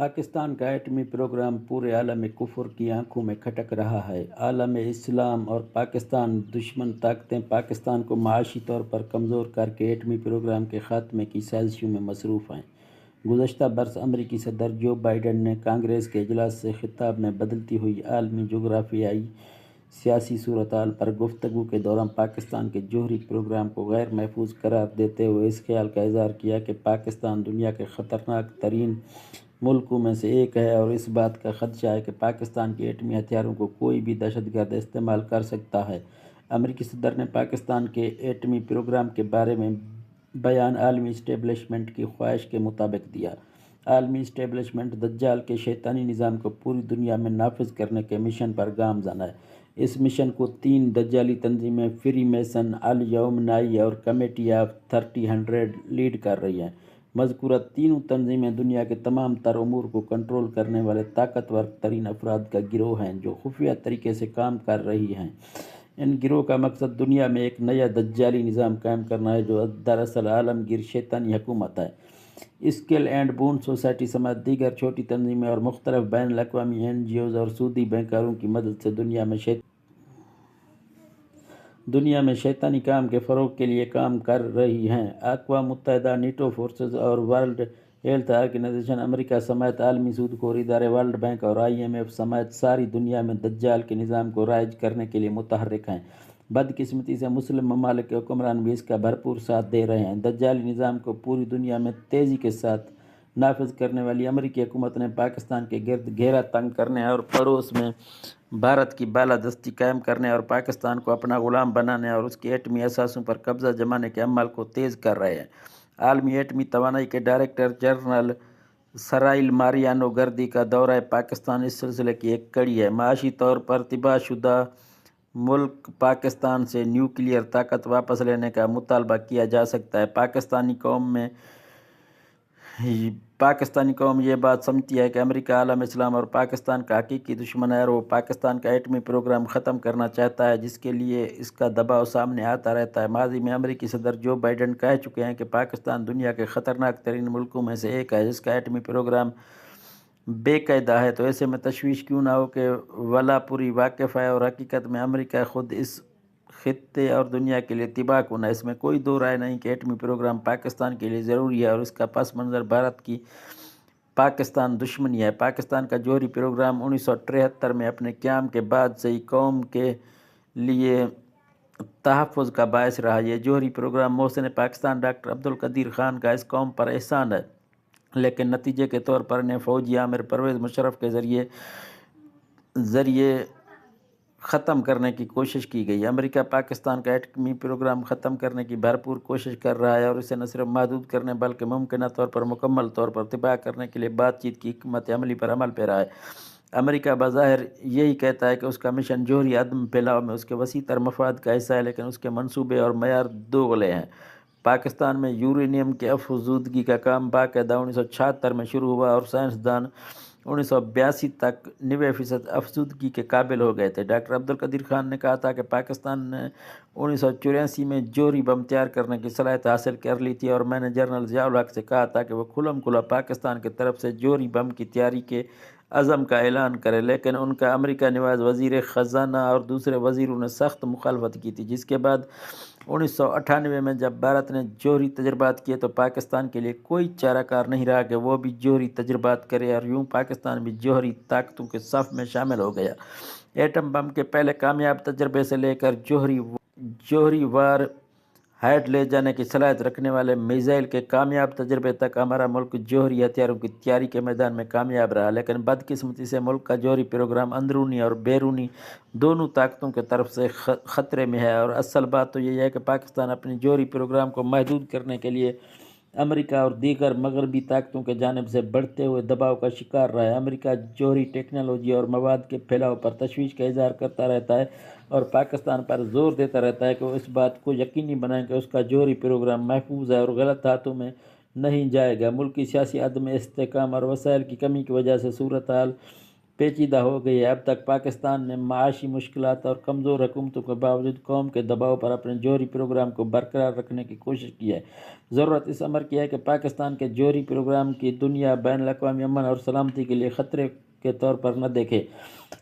پاکستان کا ایٹمی پروگرام پورے عالم کفر کی آنکھوں میں کھٹک رہا ہے۔ عالم اسلام اور پاکستان دشمن طاقتیں پاکستان کو معاشی طور پر کمزور کر کے ایٹمی پروگرام کے خاتمے کی سازشوں میں مصروف ہیں۔ گزشتہ برس امریکی صدر جو بائیڈن نے کانگریس کے اجلاس سے خطاب میں بدلتی ہوئی عالمی جغرافیائی سیاسی صورتحال پر گفتگو کے دوران پاکستان کے جوہری پروگرام کو غیر محفوظ قرار دیتے ہوئے اس خیال کا اظہار کیا کہ پاکستان دنیا کے خطرناک ترین ملکوں میں سے ایک ہے اور اس بات کا خدشہ ہے کہ پاکستان کے ایٹمی ہتھیاروں کو کوئی بھی دہشت گرد استعمال کر سکتا ہے۔ امریکی صدر نے پاکستان کے ایٹمی پروگرام کے بارے میں بیان عالمی اسٹیبلشمنٹ کی خواہش کے مطابق دیا۔ عالمی اسٹیبلشمنٹ دجال کے شیطانی نظام کو پوری دنیا میں نافذ کرنے کے مشن پر گامزن ہے۔ اس مشن کو 3 دجالی تنظیمیں فری میسن، اليومنائی اور کمیٹی آف 30 لیڈ کر رہی ہیں۔ مذکورہ تینوں تنظیمیں دنیا کے تمام تر امور کو کنٹرول کرنے والے طاقتور ترین افراد کا گروہ ہیں جو خفیہ طریقے سے کام کر رہی ہیں۔ ان گروہ کا مقصد دنیا میں ایک نیا دجالی نظام قائم کرنا ہے جو دراصل عالمگیر شیطانی حکومت ہے۔ اسکل اینڈ بون سوسائٹی سمیت دیگر چھوٹی تنظیمیں اور مختلف بین الاقوامی NGOs اور سودی بینکاروں کی مدد سے دنیا میں شیطانی کام کے فروغ کے لیے کام کر رہی ہیں۔ اقوام متحدہ، نیٹو فورسز اور ورلڈ ہیلتھ آرگنائزیشن، امریکہ سمیت عالمی سود خور ادارے، ورلڈ بینک اور IMF سمیت ساری دنیا میں دجال کے نظام کو رائج کرنے کے لیے متحرک ہیں۔ بدقسمتی سے مسلم ممالک کے حکمران بھی اس کا بھرپور ساتھ دے رہے ہیں۔ دجالی نظام کو پوری دنیا میں تیزی کے ساتھ نافذ کرنے والی امریکی حکومت نے پاکستان کے گرد گھیرا تنگ کرنے اور پڑوس میں بھارت کی بالادستی قائم کرنے اور پاکستان کو اپنا غلام بنانے اور اس کی ایٹمی اثاثوں پر قبضہ جمانے کے عمل کو تیز کر رہے ہیں۔ عالمی ایٹمی توانائی کے ڈائریکٹر جنرل سرائیل ماریانو گردی کا دورہ پاکستان اس سلسلے کی ایک کڑی ہے۔ معاشی طور پر تباہ شدہ ملک پاکستان سے نیوکلیئر طاقت واپس لینے کا مطالبہ کیا جا سکتا ہے۔ پاکستانی قوم یہ بات سمجھتی ہے کہ امریکہ عالم اسلام اور پاکستان کا حقیقی دشمن ہے اور وہ پاکستان کا ایٹمی پروگرام ختم کرنا چاہتا ہے جس کے لیے اس کا دباؤ سامنے آتا رہتا ہے۔ ماضی میں امریکی صدر جو بائیڈن کہہ چکے ہیں کہ پاکستان دنیا کے خطرناک ترین ملکوں میں سے ایک ہے جس کا ایٹمی پروگرام بے قاعدہ ہے، تو ایسے میں تشویش کیوں نہ ہو کہ ولا پوری واقف ہے اور حقیقت میں امریکہ خود اس خطے اور دنیا کے لیے تباہ کن ہے۔ اس میں کوئی دو رائے نہیں کہ ایٹمی پروگرام پاکستان کے لیے ضروری ہے اور اس کا پس منظر بھارت کی پاکستان دشمنی ہے۔ پاکستان کا جوہری پروگرام 1973 میں اپنے قیام کے بعد سے ہی قوم کے لیے تحفظ کا باعث رہا۔ یہ جوہری پروگرام محسن پاکستان ڈاکٹر عبدالقدیر خان کا اس قوم پر احسان ہے، لیکن نتیجے کے طور پر انہیں فوجی آمر پرویز مشرف کے ذریعے ختم کرنے کی کوشش کی گئی۔ امریکہ پاکستان کا ایٹمی پروگرام ختم کرنے کی بھرپور کوشش کر رہا ہے اور اسے نہ صرف محدود کرنے بلکہ ممکنہ طور پر مکمل طور پر تباہ کرنے کے لیے بات چیت کی حکمت عملی پر عمل پیرا ہے۔ امریکہ بظاہر یہی کہتا ہے کہ اس کا مشن جوہری عدم پھیلاؤ میں اس کے وسیع تر مفاد کا حصہ ہے، لیکن اس کے منصوبے اور معیار دوغلے ہیں۔ پاکستان میں یورینیم کی افزودگی کا کام باقاعدہ 1976 میں شروع ہوا اور سائنسدان 1982 تک 90% افزودگی کے قابل ہو گئے تھے۔ ڈاکٹر عبدالقدیر خان نے کہا تھا کہ پاکستان نے 1984 میں جوہری بم تیار کرنے کی صلاحیت حاصل کر لی تھی اور میں نے جنرل ضیاء الحق سے کہا تھا کہ وہ کھلم کھلا پاکستان کی طرف سے جوہری بم کی تیاری کے عزم کا اعلان کرے، لیکن ان کا امریکہ نواز وزیر خزانہ اور دوسرے وزیروں نے سخت مخالفت کی تھی، جس کے بعد 1998 میں جب بھارت نے جوہری تجربات کیے تو پاکستان کے لیے کوئی چارہ کار نہیں رہا کہ وہ بھی جوہری تجربات کرے اور یوں پاکستان بھی جوہری طاقتوں کے صف میں شامل ہو گیا۔ ایٹم بم کے پہلے کامیاب تجربے سے لے کر جوہری وار ہیڈ لے جانے کی صلاحیت رکھنے والے میزائل کے کامیاب تجربے تک ہمارا ملک جوہری ہتھیاروں کی تیاری کے میدان میں کامیاب رہا، لیکن بدقسمتی سے ملک کا جوہری پروگرام اندرونی اور بیرونی دونوں طاقتوں کی طرف سے خطرے میں ہے۔ اور اصل بات تو یہ ہے کہ پاکستان اپنے جوہری پروگرام کو محدود کرنے کے لیے امریکہ اور دیگر مغربی طاقتوں کی جانب سے بڑھتے ہوئے دباؤ کا شکار رہا ہے۔ امریکہ جوہری ٹیکنالوجی اور مواد کے پھیلاؤ پر تشویش کا اظہار کرتا رہتا ہے اور پاکستان پر زور دیتا رہتا ہے کہ وہ اس بات کو یقینی بنائے کہ اس کا جوہری پروگرام محفوظ ہے اور غلط ہاتھوں میں نہیں جائے گا۔ ملکی سیاسی عدم استحکام اور وسائل کی کمی کی وجہ سے صورتحال پیچیدہ ہو گئی ہے۔ اب تک پاکستان نے معاشی مشکلات اور کمزور حکومتوں کے باوجود قوم کے دباؤ پر اپنے جوہری پروگرام کو برقرار رکھنے کی کوشش کی ہے۔ ضرورت اس امر کی ہے کہ پاکستان کے جوہری پروگرام کی دنیا بین الاقوامی امن اور سلامتی کے لیے خطرے کے طور پر نہ دیکھے۔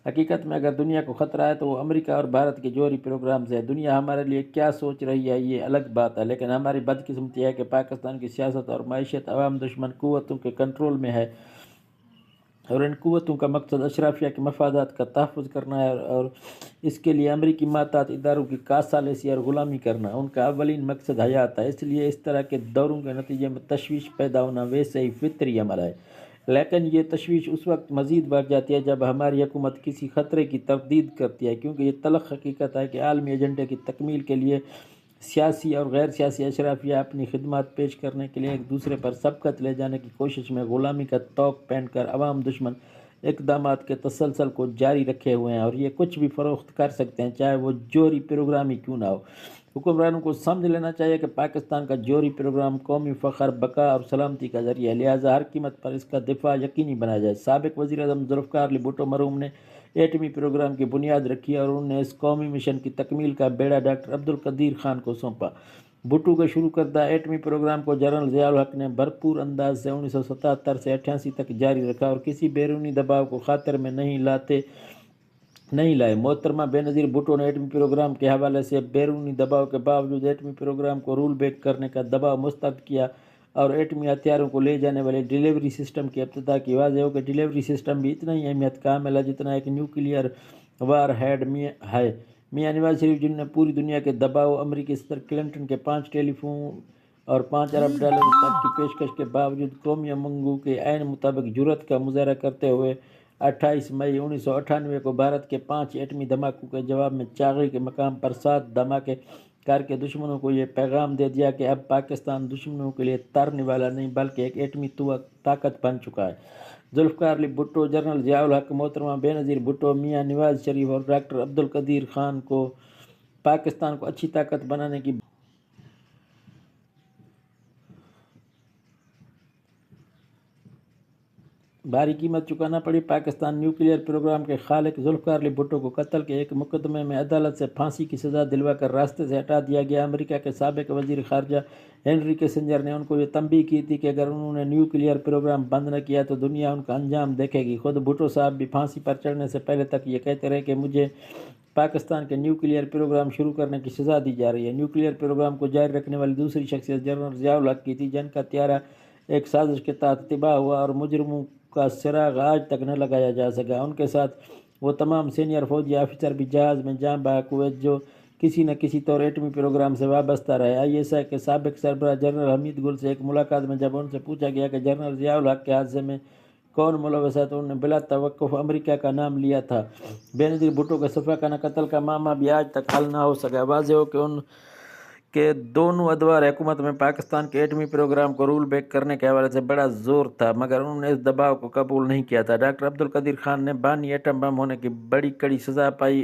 حقیقت میں اگر دنیا کو خطرہ ہے تو وہ امریکہ اور بھارت کے جوہری پروگرام سے ہے۔ دنیا ہمارے لیے کیا سوچ رہی ہے یہ الگ بات ہے، لیکن ہماری بدقسمتی ہے کہ پاکستان کی سیاست اور معیشت عوام دشمن قوتوں کے کنٹرول میں ہے، اور ان قوتوں کا مقصد اشرافیہ کے مفادات کا تحفظ کرنا ہے، اور اس کے لیے امریکی ماتحت اداروں کی کاسالسی اور غلامی کرنا ان کا اولین مقصد حیات ہے۔ اس لیے اس طرح کے دوروں کے نتیجے میں تشویش پیدا ہونا ویسے ہی فطری عمل ہے، لیکن یہ تشویش اس وقت مزید بڑھ جاتی ہے جب ہماری حکومت کسی خطرے کی تردید کرتی ہے، کیونکہ یہ تلخ حقیقت ہے کہ عالمی ایجنڈے کی تکمیل کے لیے سیاسی اور غیر سیاسی اشرافیہ اپنی خدمات پیش کرنے کے لیے ایک دوسرے پر سبقت لے جانے کی کوشش میں غلامی کا طوق پہن کر عوام دشمن اقدامات کے تسلسل کو جاری رکھے ہوئے ہیں، اور یہ کچھ بھی فروخت کر سکتے ہیں، چاہے وہ جوہری پروگرام ہی کیوں نہ ہو۔ حکمرانوں کو سمجھ لینا چاہیے کہ پاکستان کا جوہری پروگرام قومی فخر، بقا اور سلامتی کا ذریعہ ہے، لہٰذا ہر قیمت پر اس کا دفاع یقینی بنایا جائے۔ سابق وزیر اعظم ذوالفقار علی بھٹو مرحوم نے ایٹمی پروگرام کی بنیاد رکھی اور انہوں نے اس قومی مشن کی تکمیل کا بیڑا ڈاکٹر عبدالقدیر خان کو سونپا۔ بھٹو کا شروع کردہ ایٹمی پروگرام کو جنرل ضیاء الحق نے بھرپور انداز سے 1977 سے 88 تک جاری رکھا اور کسی بیرونی دباؤ کو خاطر میں نہیں لائے۔ محترمہ بینظیر بھٹو نے ایٹمی پروگرام کے حوالے سے بیرونی دباؤ کے باوجود ایٹمی پروگرام کو رول بیک کرنے کا دباؤ مسترد کیا اور ایٹمی ہتھیاروں کو لے جانے والے ڈیلیوری سسٹم کی ابتدا کی۔ واضح ہو کہ ڈیلیوری سسٹم بھی اتنا ہی اہمیت کا حامل ہے جتنا ایک نیوکلیئر وار ہیڈ ہے۔ میاں نواز شریف جنہوں نے پوری دنیا کے دباؤ، امریکی صدر کلنٹن کے 5 ٹیلی فون اور $5 ارب تک کی پیشکش کے باوجود قومی امنگوں کے عین مطابق جرأت کا مظاہرہ کرتے ہوئے 28 مئی 1998 کو بھارت کے 5 ایٹمی دھماکوں کے جواب میں چاغی کے مقام پر 7 دھماکے کر کے دشمنوں کو یہ پیغام دے دیا کہ اب پاکستان دشمنوں کے لیے ترنے والا نہیں بلکہ ایک ایٹمی طاقت بن چکا ہے۔ ذوالفقار علی بھٹو، جنرل ضیاء الحق، محترمہ بینظیر بھٹو، میاں نواز شریف اور ڈاکٹر عبدالقدیر خان کو پاکستان کو اچھی طاقت بنانے کی بھاری قیمت چکانا پڑی۔ پاکستان نیوکلیئر پروگرام کے خالق ذوالفقار علی بھٹو کو قتل کے ایک مقدمے میں عدالت سے پھانسی کی سزا دلوا کر راستے سے ہٹا دیا گیا۔ امریکہ کے سابق وزیر خارجہ ہنری کسنجر نے ان کو یہ تنبیہ کی تھی کہ اگر انہوں نے نیوکلیئر پروگرام بند نہ کیا تو دنیا ان کا انجام دیکھے گی۔ خود بھٹو صاحب بھی پھانسی پر چڑھنے سے پہلے تک یہ کہتے رہے کہ مجھے پاکستان کے نیوکلیئر پروگرام شروع کرنے کی سزا دی جا رہی ہے۔ نیوکلیئر پروگرام کو جاری رکھنے والی دوسری شخصیت جنرل ضیاء الحق کی تھی، جن کا طیارہ ایک سازش کے تحت تباہ ہوا اور مجرموں کا سراغ آج تک نہ لگایا جا سکا۔ ان کے ساتھ وہ تمام سینئر فوجی آفیسر بھی جہاز میں جاں بحق ہوئے جو کسی نہ کسی طور ایٹمی پروگرام سے وابستہ رہے۔ ISI کے سابق سربراہ جنرل حمید گل سے ایک ملاقات میں جب ان سے پوچھا گیا کہ جنرل ضیاء الحق کے حادثے میں کون ملوث ہے تو انہوں نے بلا توقف امریکہ کا نام لیا تھا۔ بینظیر بھٹو کے صفاقانہ قتل کا معاملہ بھی آج تک حل نہ ہو سکا۔ واضح ہو کہ ان کے دونوں ادوار حکومت میں پاکستان کے ایٹمی پروگرام کو رول بیک کرنے کے حوالے سے بڑا زور تھا، مگر انہوں نے اس دباؤ کو قبول نہیں کیا تھا۔ ڈاکٹر عبدالقدیر خان نے بانی ایٹم بم ہونے کی بڑی کڑی سزا پائی۔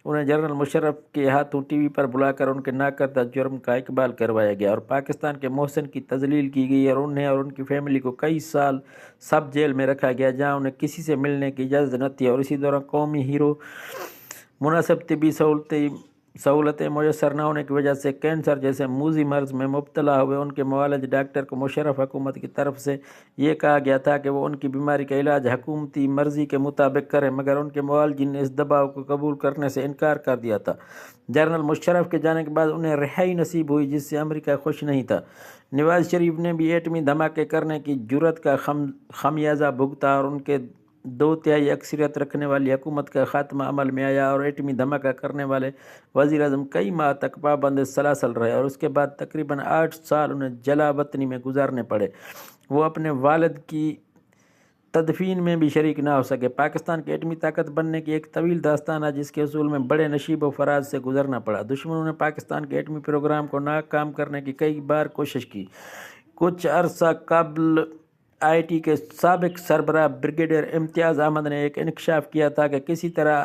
انہیں جنرل مشرف کے ہاتھوں ٹی وی پر بلا کر ان کے ناکردہ جرم کا اقبال کروایا گیا اور پاکستان کے محسن کی تذلیل کی گئی، اور انہیں اور ان کی فیملی کو کئی سال سب جیل میں رکھا گیا جہاں انہیں کسی سے ملنے کی اجازت نہ تھی، اور اسی دوران قومی ہیرو مناسب طبی سہولتیں میسر نہ ہونے کی وجہ سے کینسر جیسے موذی مرض میں مبتلا ہوئے۔ ان کے معالج ڈاکٹر کو مشرف حکومت کی طرف سے یہ کہا گیا تھا کہ وہ ان کی بیماری کا علاج حکومتی مرضی کے مطابق کریں، مگر ان کے معالجین نے اس دباؤ کو قبول کرنے سے انکار کر دیا تھا۔ جنرل مشرف کے جانے کے بعد انہیں رہائی نصیب ہوئی، جس سے امریکہ خوش نہیں تھا۔ نواز شریف نے بھی ایٹمی دھماکے کرنے کی جرأت کا خمیازہ بھگتا اور ان کے 2/3 اکثریت رکھنے والی حکومت کا خاتمہ عمل میں آیا، اور ایٹمی دھماکہ کرنے والے وزیر اعظم کئی ماہ تک پابند سلاسل رہے، اور اس کے بعد تقریباً 8 سال انہیں جلا وطنی میں گزارنے پڑے۔ وہ اپنے والد کی تدفین میں بھی شریک نہ ہو سکے۔ پاکستان کی ایٹمی طاقت بننے کی ایک طویل داستان ہے جس کے حصول میں بڑے نشیب و فراز سے گزرنا پڑا۔ دشمنوں نے پاکستان کے ایٹمی پروگرام کو ناکام کرنے کی کئی بار کوشش کی۔ کچھ عرصہ قبل IT کے سابق سربراہ بریگیڈیئر امتیاز احمد نے ایک انکشاف کیا تھا کہ کسی طرح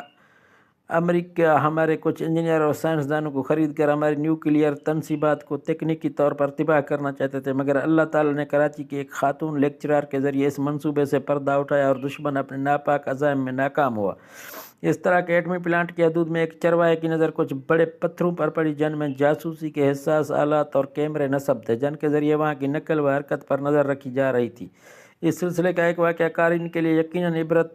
امریکہ ہمارے کچھ انجینئر اور سائنسدانوں کو خرید کر ہماری نیوکلیئر تنصیبات کو تکنیکی طور پر تباہ کرنا چاہتے تھے، مگر اللہ تعالیٰ نے کراچی کے ایک خاتون لیکچرار کے ذریعے اس منصوبے سے پردہ اٹھایا اور دشمن اپنے ناپاک عزائم میں ناکام ہوا۔ اس طرح کے ایٹمی پلانٹ کی حدود میں ایک چرواہے کی نظر کچھ بڑے پتھروں پر پڑی، جن میں جاسوسی کے حساس آلات اور کیمرے نصب تھے، جن کے ذریعے وہاں کی نقل و حرکت پر نظر رکھی جا رہی تھی۔ اس سلسلے کا ایک واقعہ قارئین کے لیے یقیناً عبرت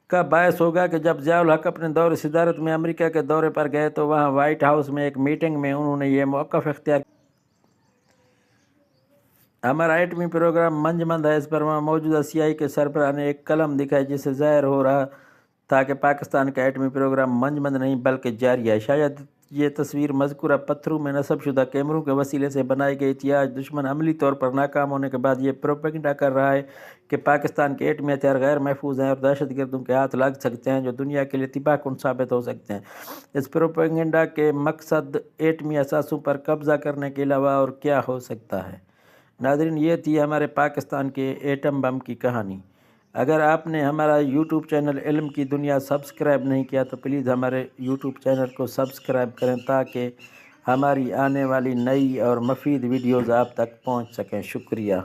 کا باعث ہوگا کہ جب ضیاء الحق اپنے دور صدارت میں امریکہ کے دورے پر گئے تو وہاں وائٹ ہاؤس میں ایک میٹنگ میں انہوں نے یہ موقف اختیار کیا۔ ہمارا ایٹمی پروگرام منجمد ہے، اس پر وہاں موجودہ CIA کے سربراہ نے ایک قلم دکھائی جس سے ظاہر ہو رہا تھا کہ پاکستان کا ایٹمی پروگرام منجمد نہیں بلکہ جاری ہے۔ شاید یہ تصویر مذکورہ پتھروں میں نصب شدہ کیمروں کے وسیلے سے بنائی گئی تھی۔ آج دشمن عملی طور پر ناکام ہونے کے بعد یہ پروپیگنڈا کر رہا ہے کہ پاکستان کے ایٹمی ہتھیار غیر محفوظ ہیں اور دہشت گردوں کے ہاتھ لگ سکتے ہیں جو دنیا کے لیے تباہ کن ثابت ہو سکتے ہیں۔ اس پروپیگنڈا کے مقصد ایٹمی اثاثوں پر قبضہ کرنے کے علاوہ اور کیا ہو سکتا ہے؟ ناظرین، یہ تھی ہمارے پاکستان کے ایٹم بم کی کہانی۔ اگر آپ نے ہمارا یوٹیوب چینل علم کی دنیا سبسکرائب نہیں کیا تو پلیز ہمارے یوٹیوب چینل کو سبسکرائب کریں تاکہ ہماری آنے والی نئی اور مفید ویڈیوز آپ تک پہنچ سکیں۔ شکریہ۔